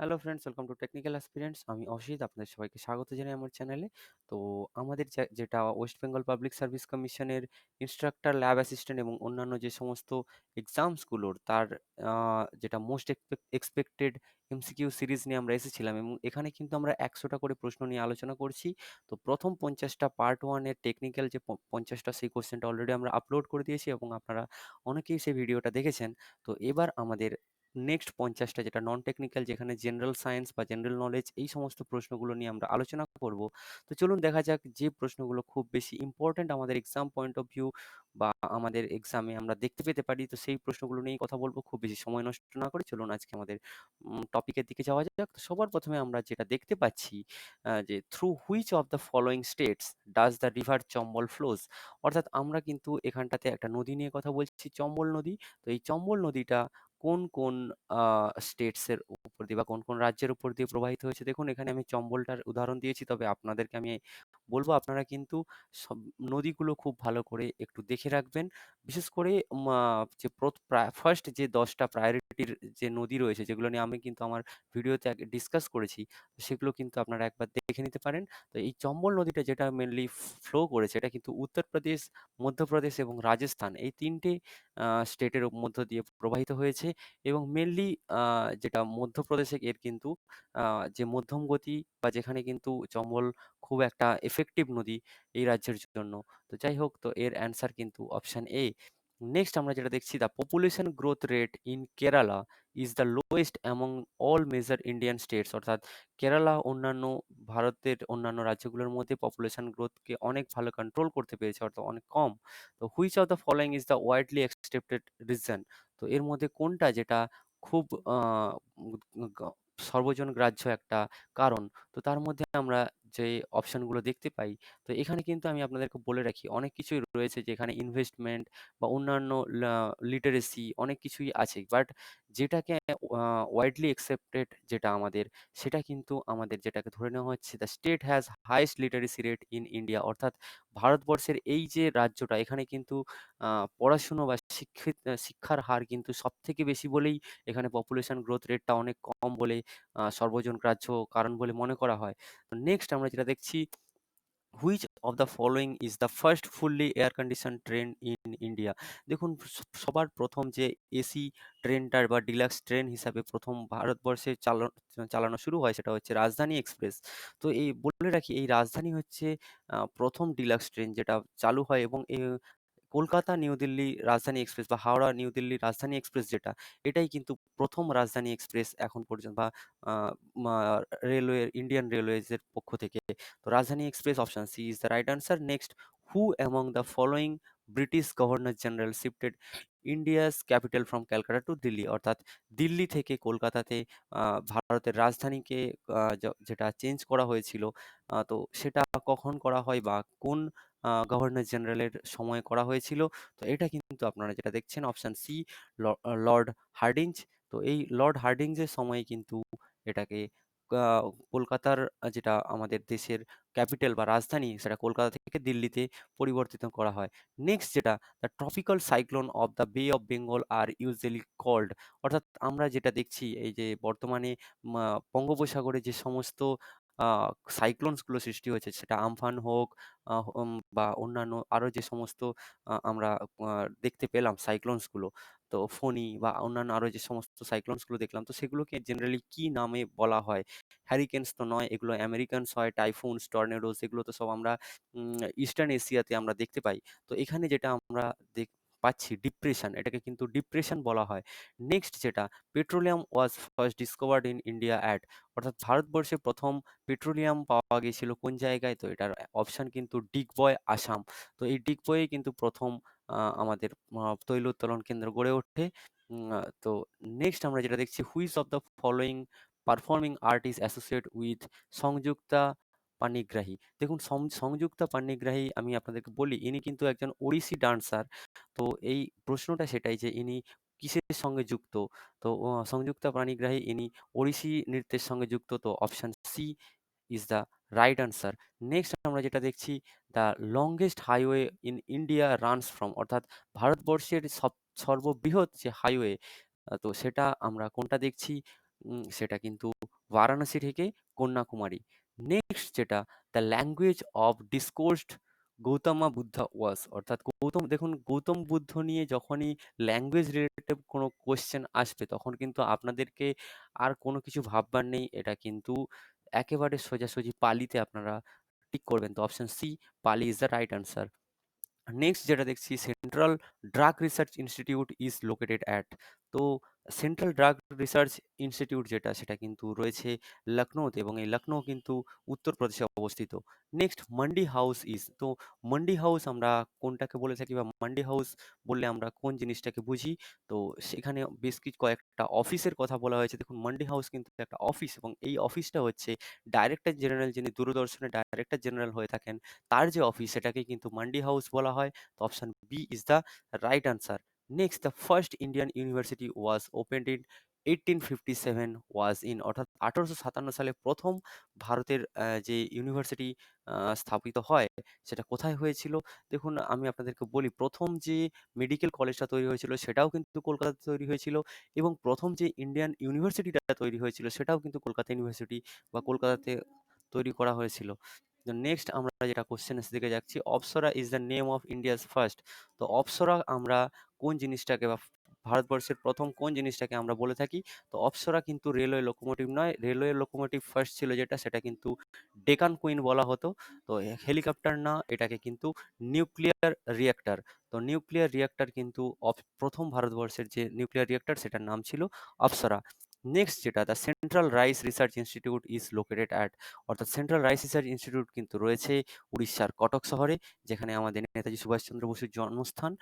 Hello friends, welcome to technical aspirants. আমি অসিত, আপনাদের সবাইকে স্বাগত জানাই আমার চ্যানেলে। তো আমাদের যেটা ওয়েস্ট বেঙ্গল পাবলিক সার্ভিস কমিশনের ইনস্ট্রাক্টর, ল্যাব অ্যাসিস্ট্যান্ট এবং অন্যান্য যে সমস্ত এক্সামসগুলোর তার যেটা মোস্ট এক্সপেক্টেড এমসিকিউ সিরিজ নিয়ে আমরা এসেছিলাম, এবং এখানে কিন্তু আমরা 100টা করে প্রশ্ন নিয়ে আলোচনা করছি। তো প্রথম 50টা পার্ট ওয়ানের টেকনিক্যাল যে 50টা, সেই কোশ্চেনটা অলরেডি আমরা আপলোড করে দিয়েছি এবং আপনারা অনেকেই সেই ভিডিওটা দেখেছেন। তো এবার আমাদের নেক্সট 50টা, যেটা নন টেকনিক্যাল, যেখানে জেনারেল সায়েন্স বা জেনারেল নলেজ এই সমস্ত প্রশ্নগুলো নিয়ে আমরা আলোচনা করব। তো চলুন দেখা যাক যে প্রশ্নগুলো খুব বেশি ইম্পর্ট্যান্ট আমাদের এক্সাম পয়েন্ট অফ ভিউ বা আমাদের এক্সামে আমরা দেখতে পেতে পারি। তো সেই প্রশ্নগুলো নিয়েই কথা বলবো, খুব বেশি সময় নষ্ট না করে। চলুন আজকে আমাদের টপিকের দিকে যাওয়া যাক। তো সবার প্রথমে আমরা যেটা দেখতে পাচ্ছি, যে through which of the following states does the river Chambal flows. অর্থাৎ আমরা কিন্তু এখানটাতে একটা নদী নিয়ে কথা বলছি, চম্বল নদী। তো এই চম্বল নদীটা কোন কোন স্টেটসের উপর দিয়ে বা কোন কোন রাজ্যের উপর দিয়ে প্রবাহিত হয়েছে। দেখুন, এখানে আমি চম্বলটার উদাহরণ দিয়েছি, তবে আপনাদেরকে আমি বলবো আপনারা কিন্তু সব নদীগুলো খুব ভালো করে একটু দেখে রাখবেন। বিশেষ করে যে ফার্স্ট যে 10টা প্রায়োরিটির যে নদী রয়েছে, যেগুলো নিয়ে আমি কিন্তু আমার ভিডিওতে আগে ডিসকাস করেছি, সেগুলো কিন্তু আপনারা একবার দেখে নিতে পারেন। তো এই চম্বল নদীটা যেটা মেনলি ফ্লো করেছে, এটা কিন্তু উত্তরপ্রদেশ, মধ্যপ্রদেশ এবং রাজস্থান, এই তিনটে স্টেটের মধ্য দিয়ে প্রবাহিত হয়েছে। এবং মেনলি যেটা মধ্যপ্রদেশে, এর কিন্তু যে মধ্যম গতি বা যেখানে কিন্তু চম্বল খুব একটা এফেক্টিভ নদী এই রাজ্যের জন্য। তো যাই হোক, তো এর অ্যান্সার কিন্তু অপশন এ। নেক্সট আমরা যেটা দেখছি, the population growth rate in Kerala is the lowest among all major Indian states. অর্থাৎ কেরালা অন্যান্য ভারতের অন্যান্য রাজ্যগুলোর মধ্যে পপুলেশন গ্রোথকে অনেক ভালো কন্ট্রোল করতে পেরেছে, অর্থাৎ অনেক কম। তো which of the following is the widely accepted reason. তো এর মধ্যে কোনটা যেটা খুব সর্বজন গ্রাহ্য একটা কারণ। তো তার মধ্যে আমরা যে অপশনগুলো দেখতে পাই, তো এখানে কিন্তু আমি আপনাদেরকে বলে রাখি অনেক কিছুই রয়েছে, যেখানে ইনভেস্টমেন্ট বা অন্যান্য লিটারেসি অনেক কিছুই আছে, বাট যেটাকে ওয়াইডলি অ্যাকসেপ্টেড যেটা আমাদের, সেটা কিন্তু আমাদের যেটাকে ধরে নেওয়া হচ্ছে, the state has highest literacy rate in India. অর্থাৎ ভারতবর্ষের এই যে রাজ্যটা, এখানে কিন্তু পড়াশুনো বা শিক্ষার হার কিন্তু সব থেকে বেশি বলেই এখানে পপুলেশন গ্রোথ রেটটা অনেক কম বলে সর্বজন গ্রাহ্য কারণ বলে মনে করা হয়। তো নেক্সট আমরা যেটা দেখছি, which of the following is the first fully air condition train in India. দেখুন, সবার প্রথম যে এসি ট্রেনটার বা ডিলাক্স ট্রেন হিসাবে প্রথম ভারতবর্ষে চালানো শুরু হয়, সেটা হচ্ছে রাজধানী এক্সপ্রেস। তো এই বলে রাখি, এই রাজধানী হচ্ছে প্রথম ডিলাক্স ট্রেন যেটা চালু হয়, এবং কলকাতা নিউ দিল্লি রাজধানী এক্সপ্রেস বা হাওড়া নিউ দিল্লি রাজধানী এক্সপ্রেস যেটা, এটাই কিন্তু প্রথম রাজধানী এক্সপ্রেস এখন পর্যন্ত, বা রেলওয়ে, ইন্ডিয়ান রেলওয়েজের পক্ষ থেকে। তো Rajdhani express, option C is the right answer. Next, who among the following British governor general shifted India's capital from Calcutta to Delhi. অর্থাৎ দিল্লি থেকে কলকাতাতে ভারতের রাজধানীকে যেটা চেঞ্জ করা হয়েছিল, তো সেটা কখন করা হয় বা কোন গভর্নর জেনারেলের সময় করা হয়েছিল। তো এটা কিন্তু আপনারা যেটা দেখছেন, অপশন সি, লর্ড হার্ডিঞ্জ। তো এই লর্ড হার্ডিঞ্জের সময় কিন্তু এটাকে আহ, কলকাতার যেটা আমাদের দেশের ক্যাপিটাল বা রাজধানী, সেটা কলকাতা থেকে দিল্লিতে পরিবর্তিত করা হয়। নেক্সট যেটা, the tropical cyclone of the Bay of Bengal আর ইউজুয়ালি কল্ড। অর্থাৎ আমরা যেটা দেখছি, এই যে বর্তমানে বঙ্গোপসাগরে যে সমস্ত সাইক্লোনসগুলো সৃষ্টি হয়েছে, সেটা আমফান হোক বা অন্যান্য আরো যে সমস্ত আমরা দেখতে পেলাম সাইক্লোনসগুলো, তো ফণী বা অন্যান্য আরো যে সমস্ত সাইক্লোনসগুলো দেখলাম, তো সেগুলোকে জেনারেলি কি নামে বলা হয়? হ্যারিকেনস তো নয়, এগুলো আমেরিকানস হয়, টাইফুনস, টর্নেডোস, এগুলো তো সব আমরা ইস্টার্ন এশিয়াতে আমরা দেখতে পাই। তো এখানে যেটা আমরা দেখ পাচ্ছি, ডিপ্রেশন, এটাকে কিন্তু ডিপ্রেশন বলা হয়। নেক্সট যেটা, petroleum was first discovered in India at. অর্থাৎ ভারতবর্ষে প্রথম পেট্রোলিয়াম পাওয়া গিয়েছিল কোন জায়গায়? তো এটার অপশন কিন্তু ডিগবয়, আসাম। তো এই ডিগবয়ে কিন্তু প্রথম আমাদের তৈল উত্তোলন কেন্দ্র গড়ে ওঠে। তো নেক্সট আমরা যেটা দেখছি, which of the following performing art is associate with Sanjukta Panigrahi. দেখুন, সংযুক্তা পানিগ্রাহী, আমি আপনাদেরকে বলি, ইনি কিন্তু একজন ওড়িশি ডান্সার। তো এই প্রশ্নটা সেটাই, যে ইনি কিসের সঙ্গে যুক্ত। তো সংযুক্তা পানিগ্রাহী, ইনি ওড়িশি নৃত্যের সঙ্গে যুক্ত। তো option C is the right answer. Next আমরা যেটা দেখছি, the longest highway in India runs from. অর্থাৎ ভারতবর্ষের সর্ববৃহৎ যে হাইওয়ে, তো সেটা আমরা কোনটা দেখছি? সেটা কিন্তু বারাণসী থেকে কন্যাকুমারী। নেক্সট যেটা, the language of discoursed Gautam Buddha was, অর্থাৎ দেখুন গৌতম বুদ্ধ নিয়ে যখনই ল্যাঙ্গুয়েজ রিলেটেড কোনো কোয়েশ্চেন আসবে তখন কিন্তু আপনাদেরকে আর কোনো কিছু ভাববার নেই, এটা কিন্তু একেবারে সোজাসুজি পালিতে আপনারা টিক করবেন। তো অপশন সি, পালি is the right answer. Next যেটা দেখছি, central drug research institute is located at. তো সেন্ট্রাল ড্রাগ রিসার্চ ইনস্টিটিউট যেটা সেটা কিন্তু রয়েছে লখনৌতে, এবং এই লখনৌ কিন্তু উত্তরপ্রদেশে অবস্থিত। Next, mandi house is. তো মান্ডি হাউস আমরা কোনটাকে বলে থাকি, বা মান্ডি হাউস বললে আমরা কোন জিনিসটাকে বুঝি? তো সেখানে বেশ কিছু কয়েকটা অফিসের কথা বলা হয়েছে। দেখুন মান্ডি হাউস কিন্তু একটা অফিস, এবং এই অফিসটা হচ্ছে ডাইরেক্টর জেনারেল, যিনি দূরদর্শনের ডাইরেক্টর জেনারেল হয়ে থাকেন, তার যে অফিস সেটাকে কিন্তু মান্ডি হাউস বলা হয়। তো option B is the right answer. Next, the first Indian university was opened in 1857 was in, অর্থাৎ 1857 সালে প্রথম ভারতের যে ইউনিভার্সিটি স্থাপিত হয় সেটা কোথায় হয়েছিল? দেখুন আমি আপনাদেরকে বলি, প্রথম যে মেডিকেল কলেজটা তৈরি হয়েছিল সেটাও কিন্তু কলকাতাতে তৈরি হয়েছিল, এবং প্রথম যে ইন্ডিয়ান ইউনিভার্সিটিটা তৈরি হয়েছিল সেটাও কিন্তু কলকাতা ইউনিভার্সিটি বা কলকাতাতে তৈরি করা হয়েছিল। তো নেক্সট আমরা যেটা কোশ্চেনের দিকে যাচ্ছি, Apsara is the name of India's first. তো অপ্সরা আমরা কোন জিনিসটাকে, বা ভারতবর্ষের প্রথম কোন জিনিসটাকে আমরা বলে থাকি? তো অপ্সরা কিন্তু রেলওয়ে লোকোমোটিভ নয়, রেলওয়ে লোকোমোটিভ ফার্স্ট ছিল যেটা সেটা কিন্তু ডেকান কুইন বলা হতো। তো হেলিকপ্টার না, এটাকে কিন্তু নিউক্লিয়ার রিয়েক্টর। তো নিউক্লিয়ার রিয়েক্টর কিন্তু প্রথম ভারতবর্ষের যে নিউক্লিয়ার রিয়েক্টর সেটার নাম ছিল অপ্সরা। নেক্সট যেটা, the central rice research institute is located at, অর্থাৎ সেন্ট্রাল রাইস রিসার্চ ইনস্টিটিউট কিন্তু রয়েছে উড়িষ্যার কটক শহরে, যেখানে আমাদের নেতাজি সুভাষচন্দ্র বসুর জন্মস্থান।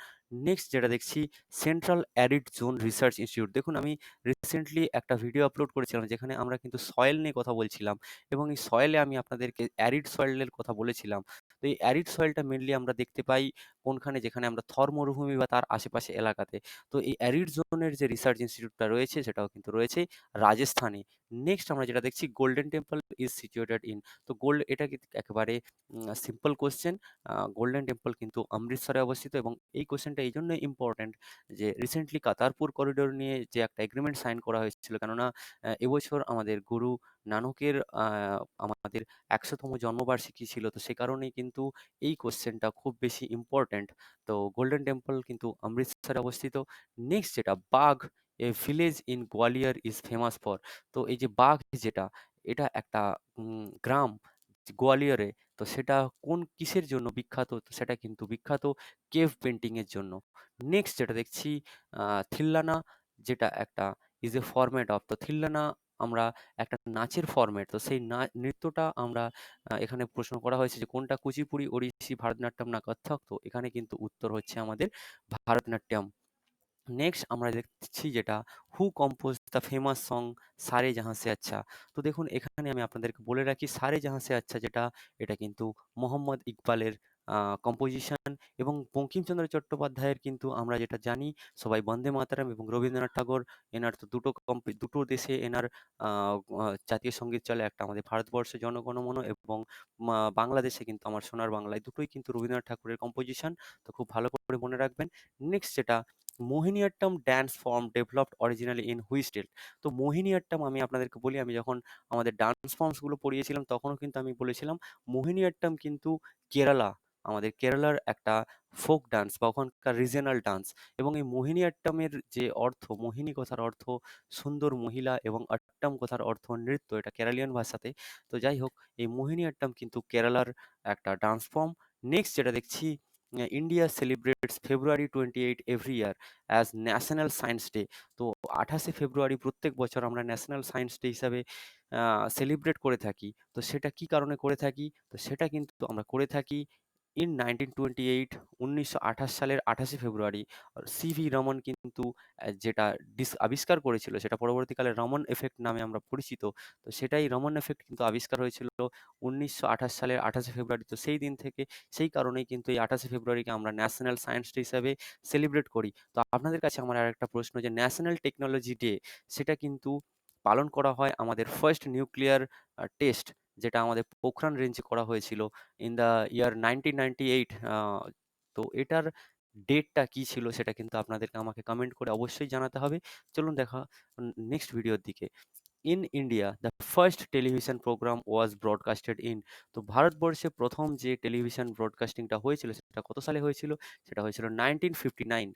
নেক্সট যেটা দেখছি, central arid zone research institute. দেখুন আমি রিসেন্টলি একটা ভিডিও আপলোড করেছিলাম যেখানে আমরা কিন্তু সয়েল নিয়ে কথা বলছিলাম, এবং এই সয়েলে আমি আপনাদেরকে অ্যারিড সয়েলের কথা বলেছিলাম। তো এই অ্যারিড সয়েলটা মেনলি আমরা দেখতে পাই কোনখানে, যেখানে আমরা থর মরুভূমি বা তার আশেপাশে এলাকাতে। তো এই অ্যারিড জোনের যে রিসার্চ ইনস্টিটিউটটা রয়েছে সেটাও কিন্তু রয়েছে রাজস্থানে। নেক্সট আমরা যেটা দেখছি, golden temple is situated in. তো এটা কিন্তু একেবারে সিম্পল কোশ্চেন। গোল্ডেন টেম্পল কিন্তু অমৃতসরে অবস্থিত, এবং এই কোশ্চেনটা এই জন্য ইম্পর্ট্যান্ট যে রিসেন্টলি কাতারপুর করিডোর নিয়ে যে একটা এগ্রিমেন্ট সাইন করা হয়েছিল, কেননা এবছর আমাদের গুরু নানকের আমাদের 100তম জন্মবার্ষিকী ছিল, তো সে কারণেই কিন্তু এই কোশ্চেনটা খুব বেশি ইম্পর্ট্যান্ট। তো গোল্ডেন টেম্পল কিন্তু অমৃতসরে অবস্থিত। নেক্সট যেটা, বাঘ a village in Gwalior is famous for. তো এই যে বাঘ যেটা, এটা একটা গ্রাম গোয়ালিয়রে। তো সেটা কিসের জন্য বিখ্যাত? তো সেটা কিন্তু বিখ্যাত কেভ পেইন্টিং এর জন্য। নেক্সট যেটা দেখছি, থিল্লানা যেটা একটা ইজ এ ফরম্যাট অফ। তো থিল্লানা আমরা একটা নাচের ফরম্যাট। তো সেই নৃত্যটা আমরা এখানে প্রশ্ন করা হয়েছে যে কোনটা, কুচিপুড়ি, ওড়িশি, ভারতনাট্যম না কত্থক? তো এখানে কিন্তু উত্তর হচ্ছে আমাদের ভারতনাট্যম। নেক্সট আমরা দেখছি যেটা, হু কম্পোজ দ্য ফেমাস সং সারে জাহাঁ সে আচ্ছা। তো দেখুন এখানে আমি আপনাদেরকে বলে রাখি, সারে জাহাঁ সে আচ্ছা যেটা, এটা কিন্তু মোহাম্মদ ইকবালের কম্পোজিশন, এবং বঙ্কিমচন্দ্র চট্টোপাধ্যায়ের কিন্তু আমরা যেটা জানি সবাই, বন্দে মাতরম এবং রবীন্দ্রনাথ ঠাকুর, এনার তো দুটো দেশে এনার জাতীয় সঙ্গীত চলে, একটা আমাদের ভারতবর্ষে জনগণমন, এবং বাংলাদেশে কিন্তু আমার সোনার বাংলায়, দুটোই কিন্তু রবীন্দ্রনাথ ঠাকুরের কম্পোজিশন। তো খুব ভালো করে মনে রাখবেন। নেক্সট যেটা, Mohiniyattam dance form developed originally in which state. তো মোহিনীঅট্টম আমি আপনাদেরকে বলি, আমি যখন আমাদের ডান্স ফর্মসগুলো পড়িয়েছিলাম তখনও কিন্তু আমি বলেছিলাম মোহিনীঅট্টম কিন্তু কেরালা, আমাদের কেরালার একটা ফোক ডান্স বা ওখানকার রিজিয়নাল ডান্স। এবং এই মোহিনীঅট্টমের যে অর্থ, মোহিনী কথার অর্থ সুন্দর মহিলা, এবং অট্টম কথার অর্থ নৃত্য, এটা কেরালিয়ান ভাষাতে। তো যাই হোক, এই মোহিনীঅট্টম কিন্তু কেরালার একটা ডান্স ফর্ম। নেক্সট যেটা দেখছি, India celebrates February 28 every year as national science day. তো 28শে ফেব্রুয়ারি প্রত্যেক বছর আমরা ন্যাশনাল সায়েন্স ডে হিসাবে সেলিব্রেট করে থাকি। তো সেটা কি কারণে করে থাকি? তো সেটা কিন্তু আমরা করে থাকি ইন 1928, 1928 সালের 28শে ফেব্রুয়ারি সিভি রমন কিন্তু যেটা আবিষ্কার করেছিল সেটা পরবর্তীকালে রমন এফেক্ট নামে আমরা পরিচিত। তো সেটাই রমন এফেক্ট কিন্তু আবিষ্কার হয়েছিল 1928 সালের 28শে ফেব্রুয়ারি। তো সেই দিন থেকে, সেই কারণেই কিন্তু এই 28শে ফেব্রুয়ারিকে আমরা ন্যাশনাল সায়েন্স ডে হিসাবে সেলিব্রেট করি। তো আপনাদের কাছে আমার আরেকটা প্রশ্ন, যে ন্যাশনাল টেকনোলজি ডে সেটা কিন্তু পালন করা হয় আমাদের ফার্স্ট নিউক্লিয়ার টেস্ট, যেটা আমাদের পোখরান রেঞ্জে করা হয়েছিল ইন দ্য ইয়ার 1998। তো এটার ডেটটা কি ছিল সেটা কিন্তু আপনাদেরকে আমাকে কমেন্ট করে অবশ্যই জানাতে হবে। চলুন দেখা নেক্সট ভিডিওর দিকে। In India the first television programme was broadcasted in? তো ভারতবর্ষে প্রথম যে টেলিভিশন ব্রডকাস্টিংটা হয়েছিল সেটা কত সালে হয়েছিল? সেটা হয়েছিল 1959।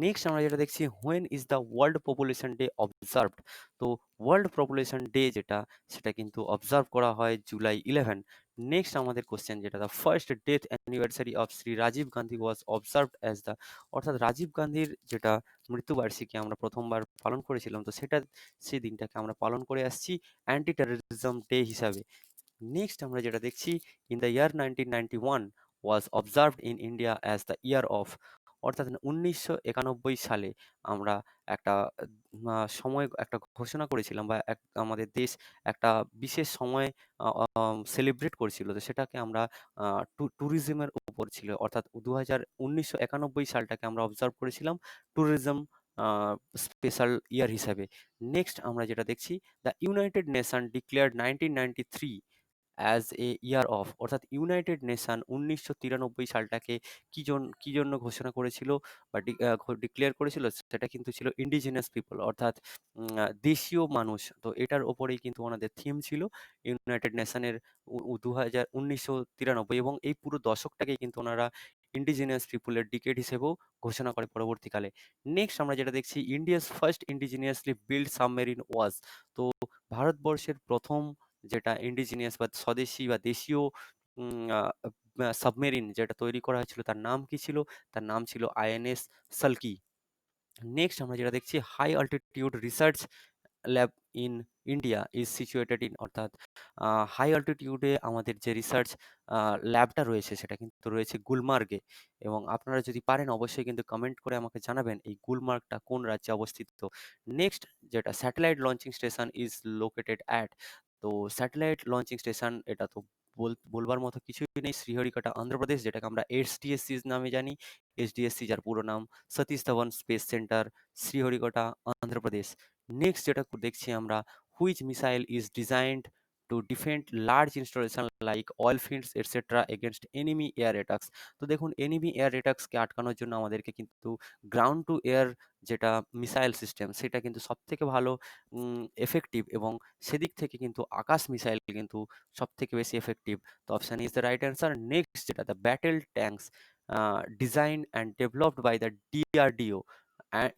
নেক্সট আমরা যেটা দেখছি, when is the world population day observed? তো ওয়ার্ল্ড পপুলেশন ডে যেটা, সেটা কিন্তু অবজার্ভ করা হয় জুলাই 11। নেক্সট আমাদের কোশ্চেন যেটা, the first death anniversary of Shri Rajiv Gandhi was observed as the? অর্থাৎ রাজীব গান্ধীর যেটা মৃত্যুবার্ষিকী আমরা প্রথমবার পালন করেছিলাম, তো সেটা সেই দিনটাকে আমরা পালন করে আসছি অ্যান্টি টেররিজম ডে হিসাবে। নেক্সট আমরা যেটা দেখছি, in the year 1991 was observed in India as the year of? অর্থাৎ 1991 সালে আমরা একটা সময় একটা ঘোষণা করেছিলাম, বা আমাদের দেশ একটা বিশেষ সময় সেলিব্রেট করছিল, তো সেটাকে আমরা ট্যুরিজমের উপর ছিল, অর্থাৎ 1991 সালটাকে আমরা অবজার্ভ করেছিলাম ট্যুরিজম স্পেশাল ইয়ার হিসাবে। নেক্সট আমরা যেটা দেখছি, the United nation declared 1993 as a year of? অর্থাৎ ইউনাইটেড নেশন 1993 সালটাকে কি জন্য ঘোষণা করেছিল বা ডিক্লেয়ার করেছিল? সেটা কিন্তু ছিল ইন্ডিজিনাস পিপল, অর্থাৎ দেশীয় মানুষ। তো এটার ওপরেই কিন্তু ওনাদের থিম ছিল ইউনাইটেড নেশনের 1993, এবং এই পুরো দশকটাকেই কিন্তু ওনারা ইন্ডিজিনাস পিপুলের ডিকেড হিসেবেও ঘোষণা করে পরবর্তীকালে। নেক্সট আমরা যেটা দেখছি, India's first indigenously build submarine was? তো ভারতবর্ষের প্রথম যেটা ইন্ডিজিনিয়াস বা স্বদেশী বা দেশীয় সাবমেরিন যেটা তৈরি করা হয়েছিল, তার নাম কি ছিল? তার নাম ছিল আইএনএস সালকি। নেক্সট আমরা যেটা দেখছি, high altitude research lab in India is situated in? অর্থাৎ হাই অল্টিটিউডে আমাদের যে রিসার্চ ল্যাবটা রয়েছে সেটা কিন্তু রয়েছে গুলমার্গে, এবং আপনারা যদি পারেন অবশ্যই কিন্তু কমেন্ট করে আমাকে জানাবেন এই গুলমার্গটা কোন রাজ্যে অবস্থিত। নেক্সট যেটা, satellite launching station is located at? তো স্যাটেলাইট লঞ্চিং স্টেশন এটা তো বলবার মতো কিছুই নেই, শ্রীহরিকোটা অন্ধ্রপ্রদেশ, যেটাকে আমরা এসডিএসসি নামে জানি। এসডিএসসি যার পুরো নাম Satish Dhawan space centre, Sriharikota Andhra Pradesh. Next যেটা দেখছি আমরা, which missile is designed to defend large installation like oil fields etcetera against enemy air attacks? তো দেখুন, এনিমি এয়ার অ্যাটাকসকে আটকানোর জন্য আমাদেরকে কিন্তু গ্রাউন্ড টু এয়ার যেটা মিসাইল সিস্টেম, সেটা কিন্তু সব থেকে ভালো এফেক্টিভ, এবং সেদিক থেকে কিন্তু আকাশ মিসাইল কিন্তু সব থেকে বেশি এফেক্টিভ। তো option is the right answer. Next যেটা, the battle tanks design and developed by the DRDO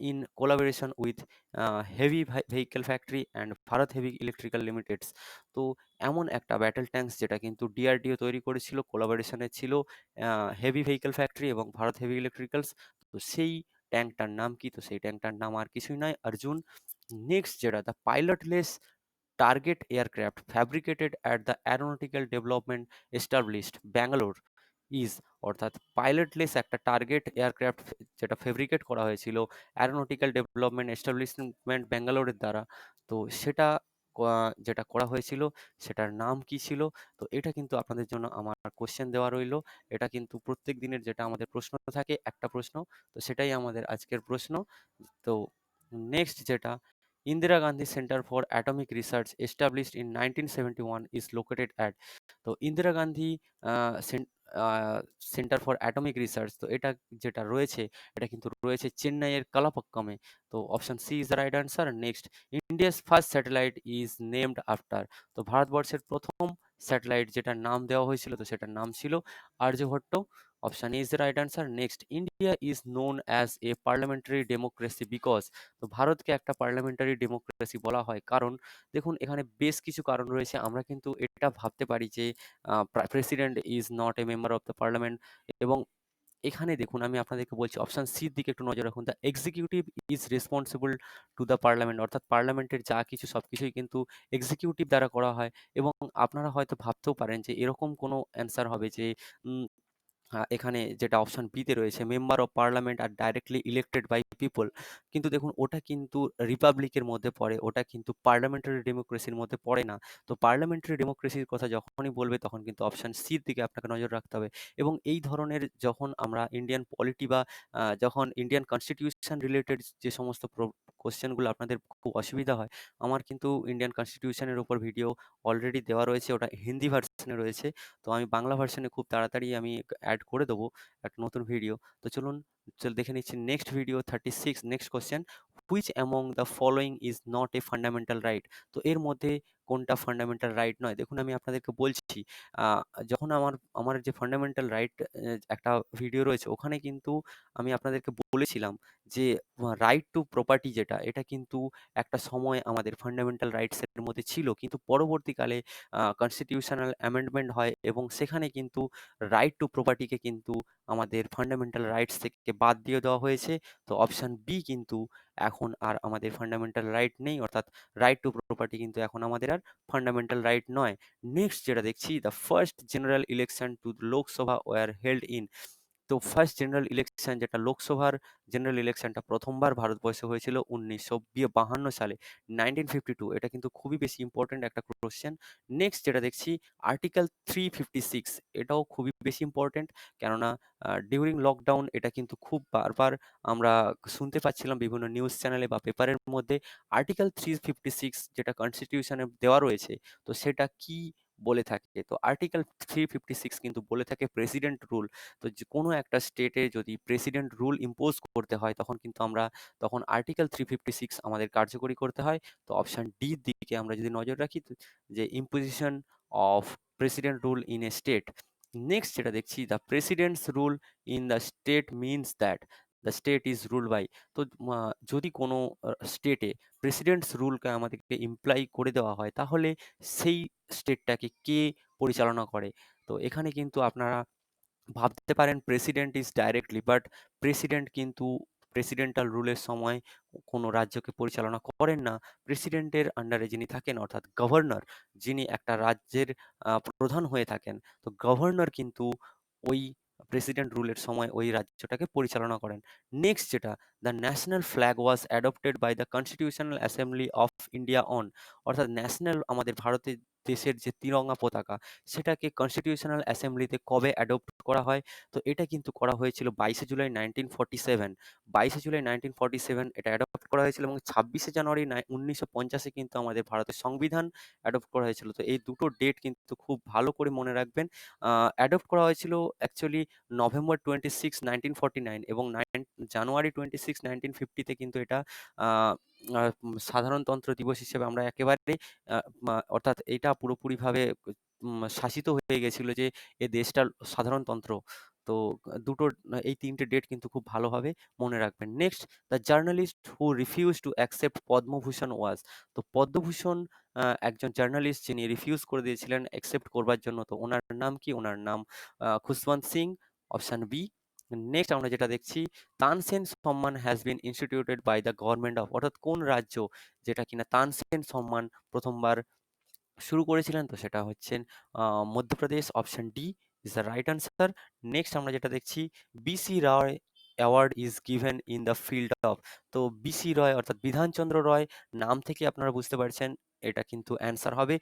in collaboration with heavy vehicle factory and Bharat heavy electrical limiteds? তো এমন একটা ব্যাটেল ট্যাঙ্কস যেটা কিন্তু ডিআরডিও তৈরি করেছিল, কোলাবোরেশনে ছিল হেভি ভেহিকেল ফ্যাক্টরি এবং ভারত হেভি ইলেকট্রিক্যালস। তো সেই ট্যাঙ্কটার নাম কি? তো সেই ট্যাঙ্কটার নাম আর কিছুই নয়, অর্জুন। নেক্সট যেটা, the pilotless target aircraft fabricated at the aeronautical development established Bangalore is? অর্থাৎ পাইলটলেস একটা টার্গেট এয়ারক্রাফট যেটা ফেব্রিকেট করা হয়েছিল অ্যারোনটিক্যাল ডেভেলপমেন্ট এস্টাবলিশমেন্ট ব্যাঙ্গালোরের দ্বারা, তো সেটা যেটা করা হয়েছিল সেটার নাম কি ছিল? তো এটা কিন্তু আপনাদের জন্য আমার কোশ্চেন দেওয়া রইলো। এটা কিন্তু প্রত্যেক দিনের যেটা আমাদের প্রশ্ন থাকে একটা প্রশ্ন, তো সেটাই আমাদের আজকের প্রশ্ন। তো নেক্সট যেটা, Indira Gandhi centre for atomic research established in 1971 is located at? তো Indira Gandhi centre for atomic research, তো এটা যেটা রয়েছে এটা কিন্তু রয়েছে চেন্নাইয়ের কালাপাক্কামে। তো option C is the right answer. Next, India's first satellite is named after? তো ভারতবর্ষের প্রথম স্যাটেলাইট যেটার নাম দেওয়া হয়েছিল, তো সেটার নাম ছিল Aryabhata. Option is the right answer. Next, India is known as a parliamentary democracy because? তো ভারতকে একটা পার্লামেন্টারি ডেমোক্রেসি বলা হয় কারণ, দেখুন এখানে বেশ কিছু কারণ রয়েছে। আমরা কিন্তু এটা ভাবতে পারি যে president is not a member of the parliament, এবং এখানে দেখুন আমি আপনাদেরকে বলছি অপশন সির দিকে একটু নজর রাখুন, the executive is responsible to the parliament, অর্থাৎ পার্লামেন্টের যা কিছু সবকিছুই কিন্তু এক্সিকিউটিভ দ্বারা করা হয়। এবং আপনারা হয়তো ভাবতেও পারেন যে এরকম কোনো অ্যান্সার হবে যে উম, এখানে যেটা অপশন বিতে রয়েছে, member of parliament are directly elected by people, কিন্তু দেখুন ওটা কিন্তু রিপাবলিকের মধ্যে পড়ে, ওটা কিন্তু পার্লামেন্টারি ডেমোক্রেসির মধ্যে পড়ে না। তো পার্লামেন্টারি ডেমোক্রেসির কথা যখনই বলবে তখন কিন্তু অপশন সির দিকে আপনাকে নজর রাখতে হবে। এবং এই ধরনের যখন আমরা ইন্ডিয়ান পলিটি বা যখন ইন্ডিয়ান কনস্টিটিউশন রিলেটেড যে সমস্ত কোশ্চেনগুলো আপনাদের খুব অসুবিধা হয়, আমার কিন্তু ইন্ডিয়ান কনস্টিটিউশনের উপর ভিডিও অলরেডি দেওয়া রয়েছে, ওটা হিন্দি ভার্সনে রয়েছে। তো আমি বাংলা ভার্সনে খুব তাড়াতাড়ি আমি অ্যাড করে দেবো একটা নতুন ভিডিও। তো চলুন চল দেখে নিচ্ছি next video 36 next question, which among the following is not a fundamental right? তো এর মধ্যে কোনটা ফান্ডামেন্টাল রাইট নয়? দেখুন আমি আপনাদেরকে বলছি, যখন আমার আমার যে ফান্ডামেন্টাল রাইট একটা ভিডিও রয়েছে ওখানে কিন্তু আমি আপনাদেরকে বলেছিলাম যে রাইট টু প্রপার্টি যেটা, এটা কিন্তু একটা সময় আমাদের ফান্ডামেন্টাল রাইটস এর মধ্যে ছিল, কিন্তু পরবর্তীকালে কনস্টিটিউশনাল অ্যামেন্ডমেন্ট হয় এবং সেখানে কিন্তু রাইট টু প্রপার্টিকে কিন্তু আমাদের ফান্ডামেন্টাল রাইটস থেকে বাদ দিয়ে দেওয়া হয়েছে। তো অপশন বি কিন্তু এখন আর আমাদের ফান্ডামেন্টাল রাইট নেই, অর্থাৎ রাইট টু প্রপার্টি কিন্তু এখন আমাদের আর ফান্ডামেন্টাল রাইট নয়। নেক্সট যেটা দেখছি, the first general election to Lok Sabha were held in. তো ফার্স্ট জেনারেল ইলেকশন যেটা লোকসভার জেনারেল ইলেকশনটা প্রথমবার ভারতবর্ষে হয়েছিল 1952 সালে, 1952। এটা কিন্তু খুবই বেশি ইম্পর্টেন্ট একটা কোশ্চেন। নেক্সট যেটা দেখছি, আর্টিকেল 356, এটাও খুবই বেশি ইম্পর্টেন্ট, কেননা ডিউরিং লকডাউন এটা কিন্তু খুব বারবার আমরা শুনতে পাচ্ছিলাম বিভিন্ন নিউজ চ্যানেলে বা পেপারের মধ্যে। আর্টিকেল 356 যেটা কনস্টিটিউশনে দেওয়া রয়েছে, তো সেটা কি বলে থাকে? তো আর্টিকেল 356 কিন্তু বলে থাকে প্রেসিডেন্ট রুল। তো যে কোনো একটা স্টেটে যদি প্রেসিডেন্ট রুল ইম্পোজ করতে হয় তখন কিন্তু তখন আর্টিকেল 356 আমাদের কার্যকরী করতে হয়। তো অপশন ডি র দিকে আমরা যদি নজর রাখি, যে imposition of president rule in a state. Next যেটা দেখছি, the president's rule in the state means that the state is rule by. তো যদি কোনো স্টেটে প্রেসিডেন্টস রুলকে আমাদেরকে ইমপ্লাই করে দেওয়া হয়, তাহলে সেই স্টেটটাকে কে পরিচালনা করে? তো এখানে কিন্তু আপনারা ভাবতে পারেন president is directly, but president কিন্তু প্রেসিডেন্টাল রুলের সময় কোনো রাজ্যকে পরিচালনা করেন না। প্রেসিডেন্টের আন্ডারে যিনি থাকেন, অর্থাৎ গভর্নর, যিনি একটা রাজ্যের প্রধান হয়ে থাকেন, তো গভর্নর কিন্তু ওই প্রেসিডেন্ট রুলের সময় ওই রাজ্যটাকে পরিচালনা করেন। নেক্সট যেটা, the national flag was adopted by the constitutional assembly of India on. অর্থাৎ ন্যাশনাল আমাদের ভারতের দেশের যে তিরঙ্গা পতাকা, সেটাকে কনস্টিটিউশনাল অ্যাসেম্বলিতে কবে অ্যাডপ্ট করা হয়? তো এটা কিন্তু করা হয়েছিল 22শে জুলাই 1947। 22শে জুলাই 1947 এটা অ্যাডপ্ট করা হয়েছিল এবং 26শে জানুয়ারি 1950-এ কিন্তু আমাদের ভারতের সংবিধান অ্যাডপ্ট করা হয়েছিল। তো এই দুটো ডেট কিন্তু খুব ভালো করে মনে রাখবেন। অ্যাডপ্ট করা হয়েছিল অ্যাকচুয়ালি November 26, 1949, এবং January 26, 1950-তে কিন্তু এটা আ আ সাধারণতন্ত্র দিবস হিসেবে আমরা একেবারে অর্থাৎ এটা পুরোপুরিভাবে শাসিত হয়ে গেছিল যে এ দেশটার সাধারণতন্ত্র। তো এই ৩টে ডেট কিন্তু খুব ভালোভাবে মনে রাখবেন। Next, the journalist who refuse to accept Padma Bhushan was. তো পদ্মভূষণ একজন জার্নালিস্ট যিনি রিফিউজ করে দিয়েছিলেন অ্যাকসেপ্ট করবার জন্য। তো উনার নাম কি? উনার নাম Khushwant Singh, option B. Next আমরা যেটা দেখছি, Tansen Samman has been instituted by the government of, অর্থাৎ কোন রাজ্য যেটা কিনা তানসেন সম্মান প্রথমবার শুরু করেছিলেন? তো সেটা হচ্ছেন Madhya Pradesh, option D is the right answer. Next আমরা যেটা দেখছি, BC Roy award is given in the field of. তো বিসি রয় অর্থাৎ বিধানচন্দ্র রয়, নাম থেকে আপনারা বুঝতে পারছেন এটা কিন্তু অ্যান্সার হবে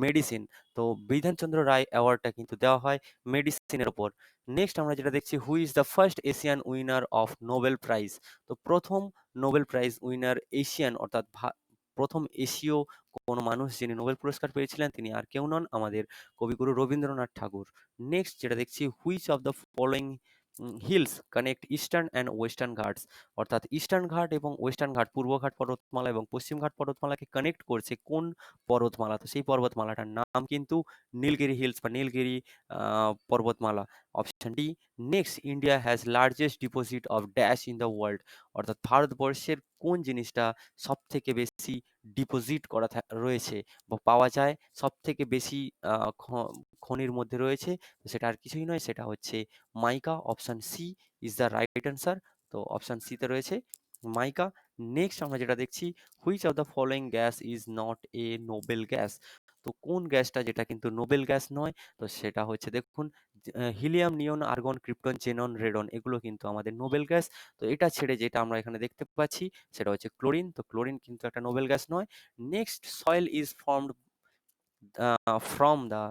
মেডিসিন। তো বিধানচন্দ্র রায় অ্যাওয়ার্ডটা কিন্তু দেওয়া হয় মেডিসিনের ওপর। নেক্সট আমরা যেটা দেখছি, who is the first Asian winner of Nobel prize. তো প্রথম নোবেল প্রাইজ উইনার এশিয়ান, অর্থাৎ প্রথম এশীয় কোনো মানুষ যিনি নোবেল পুরস্কার পেয়েছিলেন তিনি আর কেউ নন, আমাদের কবিগুরু রবীন্দ্রনাথ ঠাকুর। নেক্সট যেটা দেখছি, which of the following hills connect eastern and western Ghats. অর্থাৎ ইস্টার্ন ঘাট এবং ওয়েস্টার্ন ঘাট, পূর্ব ঘাট পর্বতমালা এবং পশ্চিম ঘাট পর্বতমালাকে কানেক্ট করছে কোন পর্বতমালা? তো সেই পর্বতমালাটার নাম কিন্তু নীলগিরি হিলস বা নীলগিরি পর্বতমালা, option D. Next, India has largest deposit of dash in the world. অর্থাৎ ভারতবর্ষের কোন জিনিসটা সব থেকে বেশি ডিপোজিট করা রয়েছে বা পাওয়া যায়, সবথেকে বেশি আ খ খনির মধ্যে রয়েছে? তো সেটা আর কিছুই নয়, সেটা হচ্ছে mica, option C is the right answer. তো অপশন সি তে রয়েছে মাইকা। নেক্সট আমরা যেটা দেখছি, which of the following gas is not a noble gas. তো কোন গ্যাসটা যেটা কিন্তু নোবেল গ্যাস নয়? তো সেটা হচ্ছে দেখুন, হিলিয়াম, নিয়ন, আর্গন, ক্রিপ্টন, জেনন, রেডন, এগুলো কিন্তু আমাদের নোবেল গ্যাস। তো এটা ছেড়ে যেটা আমরা এখানে দেখতে পাচ্ছি সেটা হচ্ছে ক্লোরিন। তো ক্লোরিন কিন্তু একটা নোবেল গ্যাস নয়। Next, soil is formed from the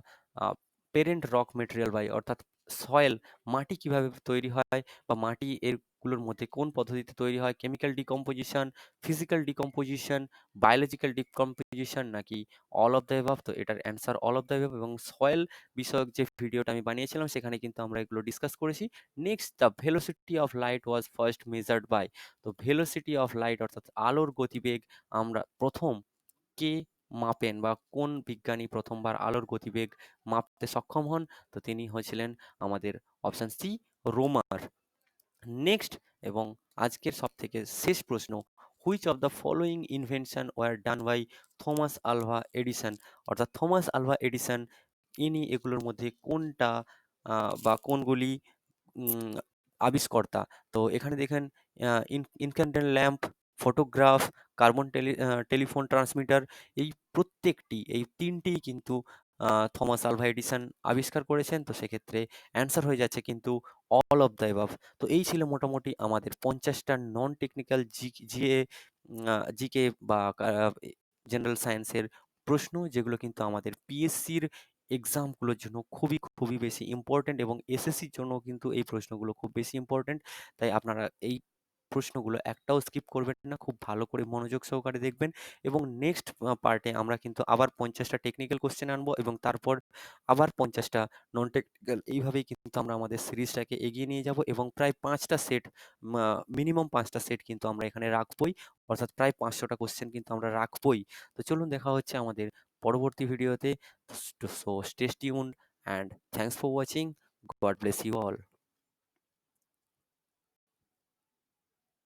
parent rock material by. অর্থাৎ সয়েল, মাটি কিভাবে তৈরি হয় বা মাটি এর গুলোর মধ্যে কোন পদ্ধতিতে তৈরি হয়? Chemical decomposition, physical decomposition, biological decomposition নাকি অল অফ দ্য অ্যাবভ? তো এটার answer all of the above, এবং সয়েল বিষয়ক যে ভিডিওটা আমি বানিয়েছিলাম সেখানে কিন্তু আমরা এগুলো ডিসকাস করেছি। Next, the velocity of light was first measured by. তো ভেলোসিটি অফ লাইট অর্থাৎ আলোর গতিবেগ আমরা প্রথম কে মাপেন, বা কোন বিজ্ঞানী প্রথমবার আলোর গতিবেগ মাপতে সক্ষম হন? তো তিনি হয়েছিলেন আমাদের অপশন সি, রোমার। নেক্সট, এবং আজকের সবথেকে শেষ প্রশ্ন, which of the following invention were done by Thomas Alva Edison? অর্থাৎ থমাস আলভা এডিসন ইনি এগুলোর মধ্যে কোনটা বা কোনগুলি উম, আবিষ্কর্তা? তো এখানে দেখেন, incandescent lamp, photograph, carbon telephone transmitter, এই প্রত্যেকটি, এই তিনটিই কিন্তু থমাস আলভা এডিসন আবিষ্কার করেছেন। তো সেক্ষেত্রে অ্যান্সার হয়ে যাচ্ছে কিন্তু অল অফ দ্য অ্যাবাভ। তো এই ছিল মোটামুটি আমাদের 50টা নন টেকনিক্যাল জিএ, জিকে বা জেনারেল সায়েন্সের প্রশ্ন, যেগুলো কিন্তু আমাদের পিএসসির এক্সামগুলোর জন্য খুবই খুবই বেশি ইম্পর্ট্যান্ট, এবং এসএসসির জন্য কিন্তু এই প্রশ্নগুলো খুব বেশি ইম্পর্ট্যান্ট। তাই আপনারা এই প্রশ্নগুলো একটাও স্কিপ করবেন না, খুব ভালো করে মনোযোগ সহকারে দেখবেন। এবং নেক্সট পার্টে আমরা কিন্তু আবার 50টা টেকনিক্যাল কোশ্চেন আনবো, এবং তারপর আবার 50টা নন টেকনিক্যাল। এইভাবেই কিন্তু আমরা আমাদের সিরিজটাকে এগিয়ে নিয়ে যাব, এবং প্রায় 5টা সেট, মিনিমাম 5টা সেট কিন্তু আমরা এখানে রাখবই, অর্থাৎ প্রায় 500টা কোশ্চেন কিন্তু আমরা রাখবই। তো চলুন, দেখা হচ্ছে আমাদের পরবর্তী ভিডিওতে। So stay tuned and thanks for watching. God bless you all.